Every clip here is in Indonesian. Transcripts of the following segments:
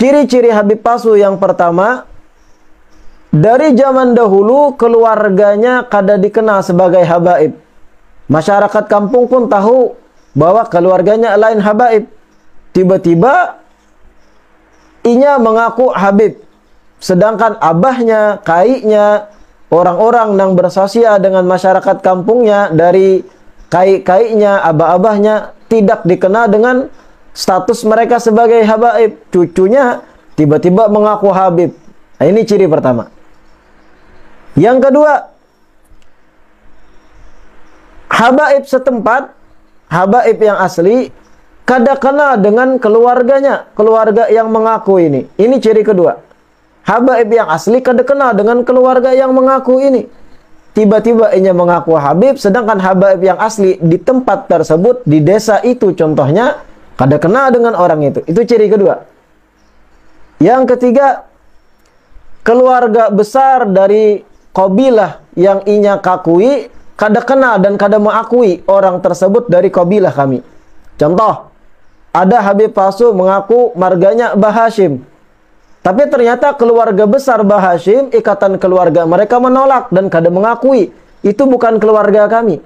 Ciri-ciri Habib palsu yang pertama, dari zaman dahulu keluarganya kada dikenal sebagai habaib. Masyarakat kampung pun tahu bahwa keluarganya lain habaib. Tiba-tiba inya mengaku habib, sedangkan abahnya, kaiknya, orang-orang yang bersosial dengan masyarakat kampungnya dari kai-kaiknya, abah-abahnya tidak dikenal dengan status mereka sebagai habaib. Cucunya tiba-tiba mengaku habib. Nah, ini ciri pertama. Yang kedua, habaib setempat, habaib yang asli, kada kenal dengan keluarganya, keluarga yang mengaku ini. Ini ciri kedua. Habaib yang asli kada kenal dengan keluarga yang mengaku ini. Tiba-tiba ia mengaku habib, sedangkan habaib yang asli di tempat tersebut, di desa itu contohnya, kada kenal dengan orang itu. Itu ciri kedua. Yang ketiga, keluarga besar dari kabilah yang inya kakui kada kenal dan kada mengakui orang tersebut dari kabilah kami. Contoh, ada habib palsu mengaku marganya Bah Hashim, tapi ternyata keluarga besar Bah Hashim, ikatan keluarga mereka menolak dan kada mengakui itu bukan keluarga kami.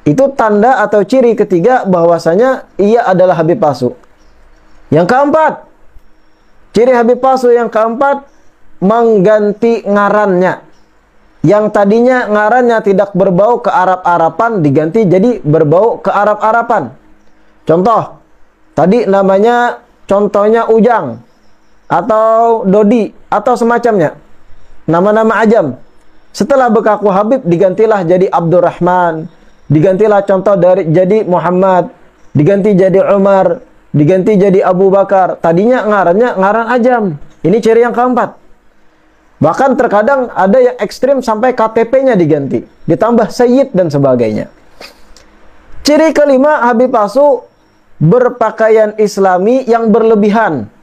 Itu tanda atau ciri ketiga bahwasanya ia adalah habib palsu. Yang keempat, ciri habib palsu yang keempat, mengganti ngarannya. Yang tadinya ngarannya tidak berbau ke Arab-Arapan diganti jadi berbau ke Arab-Arapan. Contoh, tadi namanya contohnya Ujang atau Dodi atau semacamnya, nama-nama ajam. Setelah berkaku habib digantilah jadi Abdurrahman, digantilah contoh dari jadi Muhammad, diganti jadi Umar, diganti jadi Abu Bakar. Tadinya ngarannya ngaran ajam. Ini ciri yang keempat. Bahkan terkadang ada yang ekstrim sampai KTP-nya diganti, ditambah Sayyid dan sebagainya. Ciri kelima, habib palsu berpakaian islami yang berlebihan.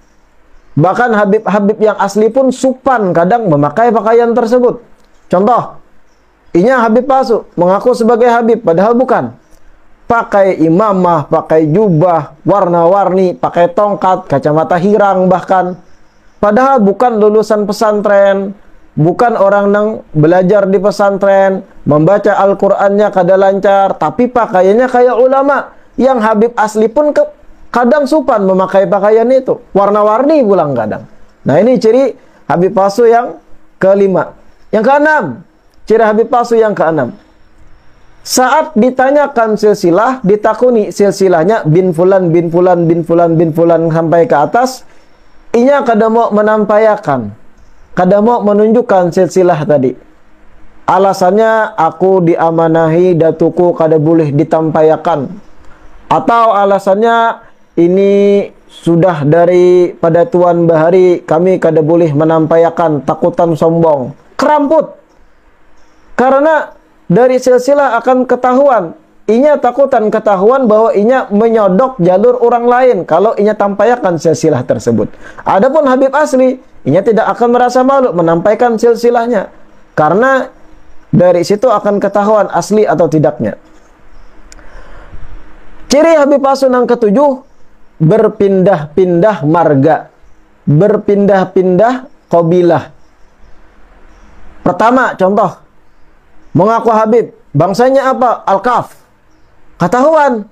Bahkan habib-habib yang asli pun supan kadang memakai pakaian tersebut. Contoh, inya habib palsu mengaku sebagai habib padahal bukan. Pakai imamah, pakai jubah, warna-warni, pakai tongkat, kacamata hirang bahkan. Padahal bukan lulusan pesantren, bukan orang yang belajar di pesantren, membaca Al-Qur'annya kada lancar, tapi pakaiannya kayak ulama. Yang habib asli pun kadang supan memakai pakaian itu, warna-warni pulang kadang. Nah, ini ciri habib palsu yang kelima. Yang keenam, ciri habib palsu yang keenam, saat ditanyakan silsilah, ditakuni silsilahnya bin fulan, bin fulan, bin fulan, bin fulan sampai ke atas, inya kada mau menampayakan, kada mau menunjukkan silsilah tadi. Alasannya aku diamanahi datuku kada boleh ditampayakan. Atau alasannya ini sudah dari pada Tuan Bahari, kami kada boleh menampayakan, takutan sombong. Keramput. Karena dari silsilah akan ketahuan. Inya takutan ketahuan bahwa inya menyodok jalur orang lain kalau inya tampayakan silsilah tersebut. Adapun habib asli, inya tidak akan merasa malu menampaikan silsilahnya. Karena dari situ akan ketahuan asli atau tidaknya. Ciri habib palsu yang ketujuh, berpindah-pindah marga. Berpindah-pindah kabilah. Pertama, contoh, mengaku habib, bangsanya apa? Al-Kaf. Ketahuan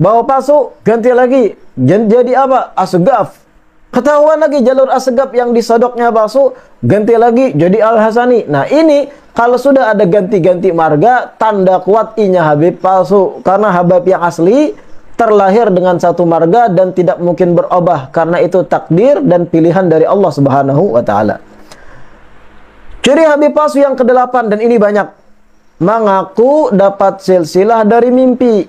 bahwa palsu, ganti lagi jadi apa? Asgaf. Ketahuan lagi jalur Asgaf yang disodoknya palsu, ganti lagi jadi Al-Hasani. Nah, ini kalau sudah ada ganti-ganti marga, tanda kuat inya habib palsu. Karena habib yang asli terlahir dengan satu marga dan tidak mungkin berubah, karena itu takdir dan pilihan dari Allah Subhanahu wa taala. Ciri habib palsu yang kedelapan, dan ini banyak, mengaku dapat silsilah dari mimpi.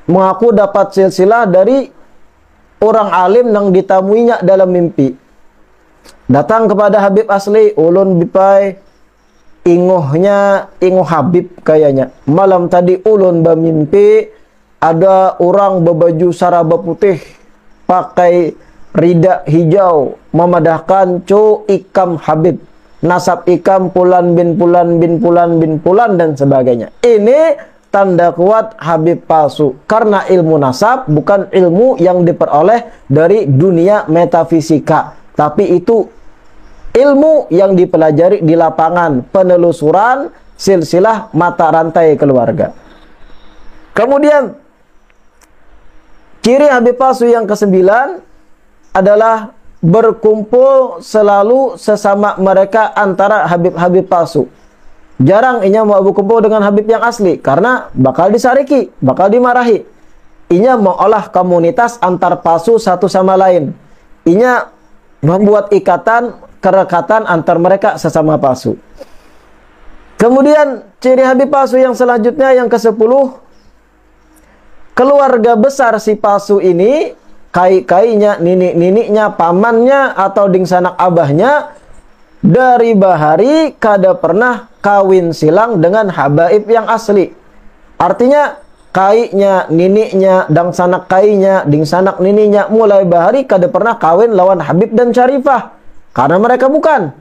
Mengaku dapat silsilah dari orang alim yang ditamuinya dalam mimpi. Datang kepada habib asli, ulun bipai inguhnya, inguh habib kayaknya. Malam tadi ulun bermimpi ada orang berbaju saraba putih, pakai rida hijau, memadahkan cu ikam habib. Nasab ikam pulan bin pulan bin pulan bin pulan dan sebagainya. Ini tanda kuat Habib palsu. Karena ilmu nasab bukan ilmu yang diperoleh dari dunia metafisika, tapi itu ilmu yang dipelajari di lapangan, penelusuran silsilah mata rantai keluarga. Kemudian ciri Habib palsu yang kesembilan adalah berkumpul selalu sesama mereka antara Habib-Habib palsu. Jarang inya mau berkumpul dengan Habib yang asli karena bakal disariki, bakal dimarahi. Inya mengolah komunitas antar palsu satu sama lain. Inya membuat ikatan, kerekatan antar mereka sesama palsu. Kemudian ciri Habib palsu yang selanjutnya yang ke-10, keluarga besar si palsu ini, kai-kainya, ninik-niniknya, pamannya atau dingsanak abahnya dari bahari kada pernah kawin silang dengan habaib yang asli. Artinya kaiknya, niniknya, dangsanak kainya, dingsanak nininya mulai bahari kada pernah kawin lawan Habib dan Syarifah. Karena mereka bukan.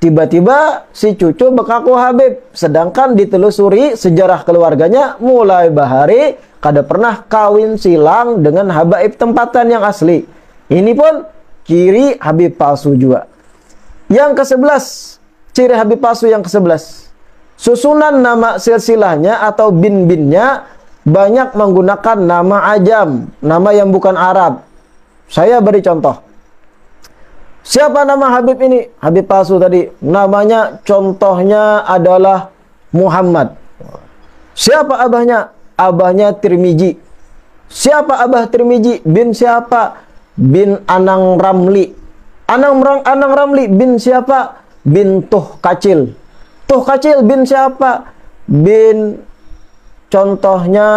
Tiba-tiba si cucu bekaku Habib, sedangkan ditelusuri sejarah keluarganya mulai bahari kada pernah kawin silang dengan habaib tempatan yang asli. Ini pun ciri Habib palsu juga. Yang ke-11, ciri Habib palsu yang ke-11, susunan nama silsilahnya atau bin-binnya banyak menggunakan nama ajam, nama yang bukan Arab. Saya beri contoh. Siapa nama Habib ini? Habib palsu tadi. Namanya contohnya adalah Muhammad. Siapa abahnya? Abahnya Tirmizi. Siapa abah Tirmizi? Bin siapa? Bin Anang Ramli. Anang Ramli bin siapa? Bin Tuh Kacil. Tuh Kacil bin siapa? Bin contohnya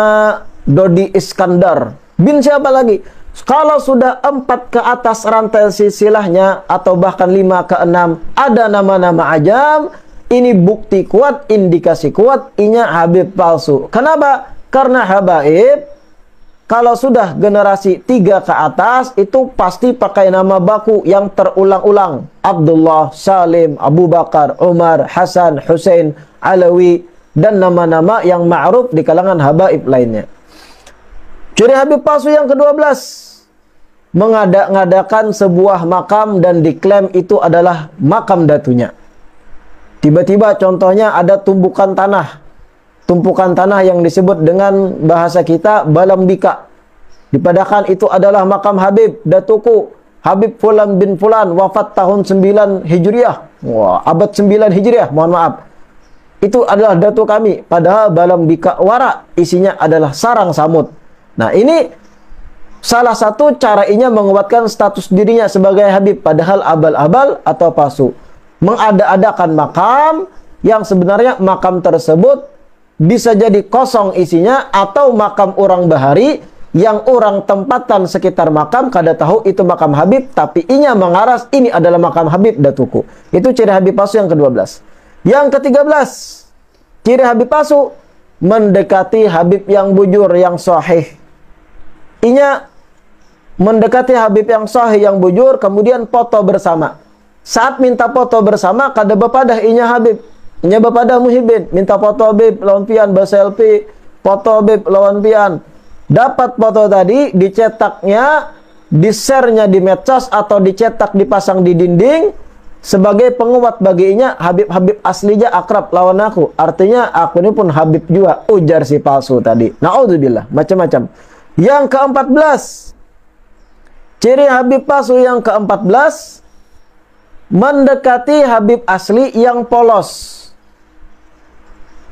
Dodi Iskandar. Bin siapa lagi? Kalau sudah 4 ke atas rantai silsilahnya atau bahkan 5 ke 6 ada nama-nama ajam, ini bukti kuat, indikasi kuat inya Habib palsu. Kenapa? Karena habaib kalau sudah generasi 3 ke atas itu pasti pakai nama baku yang terulang-ulang. Abdullah, Salim, Abu Bakar, Umar, Hasan, Hussein, Alawi, dan nama-nama yang ma'ruf di kalangan habaib lainnya. Ciri Habib palsu yang ke-12, mengada-ngadakan sebuah makam dan diklaim itu adalah makam datunya. Tiba-tiba contohnya ada tumpukan tanah. Tumpukan tanah yang disebut dengan bahasa kita balambika. Dipadakan itu adalah makam Habib datuku. Habib Fulan bin Fulan wafat tahun 9 Hijriah. Wah, abad 9 Hijriah, mohon maaf. Itu adalah datu kami. Padahal balambika wara isinya adalah sarang samud. Nah, ini salah satu cara inya menguatkan status dirinya sebagai Habib. Padahal abal-abal atau palsu. Mengada-adakan makam yang sebenarnya makam tersebut bisa jadi kosong isinya atau makam orang bahari yang orang tempatan sekitar makam kada tahu itu makam Habib, tapi inya mengaras ini adalah makam Habib datuku. Itu ciri Habib palsu yang ke-12. Yang ke-13, ciri Habib palsu mendekati Habib yang bujur, yang sahih. Inya mendekati Habib yang sahih, yang bujur, kemudian foto bersama. Saat minta foto bersama kada bepadah inya Habib. Nya bapada Muhibin minta foto Habib lawan pian berselfie, foto Habib lawan pian. Dapat foto tadi, dicetaknya, di-share-nya di medsos atau dicetak dipasang di dinding sebagai penguat baginya Habib-Habib aslinya akrab lawan aku. Artinya aku ini pun Habib juga, ujar si palsu tadi. Naudzubillah, macam-macam. Yang ke-14, ciri Habib palsu yang ke-14, mendekati Habib asli yang polos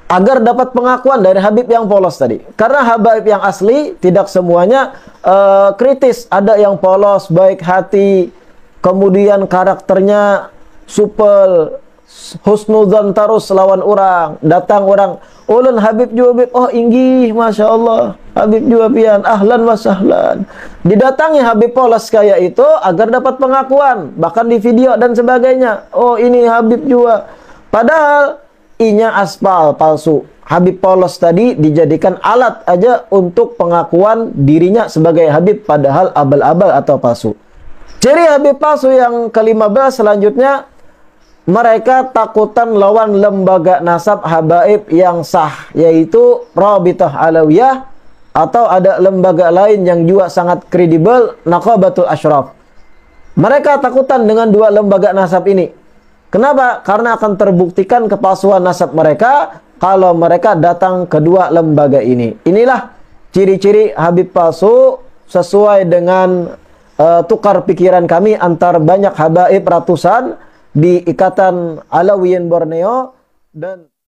agar dapat pengakuan dari Habib yang polos tadi. Karena Habib yang asli tidak semuanya kritis. Ada yang polos, baik hati, kemudian karakternya supel, husnudzan terus lawan orang. Datang orang, ulun Habib juga Habib, oh inggih, Masya Allah, Habib juga pian, ahlan wa sahlan. Didatangi Habib polos kayak itu agar dapat pengakuan, bahkan di video dan sebagainya. Oh ini Habib juga. Padahal inya aspal palsu. Habib polos tadi dijadikan alat aja untuk pengakuan dirinya sebagai Habib, padahal abal-abal atau palsu. Ciri Habib palsu yang ke-15 selanjutnya, mereka takutan lawan lembaga nasab habaib yang sah, yaitu Rabithah Alawiyah, atau ada lembaga lain yang juga sangat kredibel, Naqabatul Ashraf. Mereka takutan dengan dua lembaga nasab ini. Kenapa? Karena akan terbuktikan kepalsuan nasab mereka kalau mereka datang kedua lembaga ini. Inilah ciri-ciri Habib palsu sesuai dengan tukar pikiran kami antar banyak habaib ratusan di Ikatan Alawiyin Borneo dan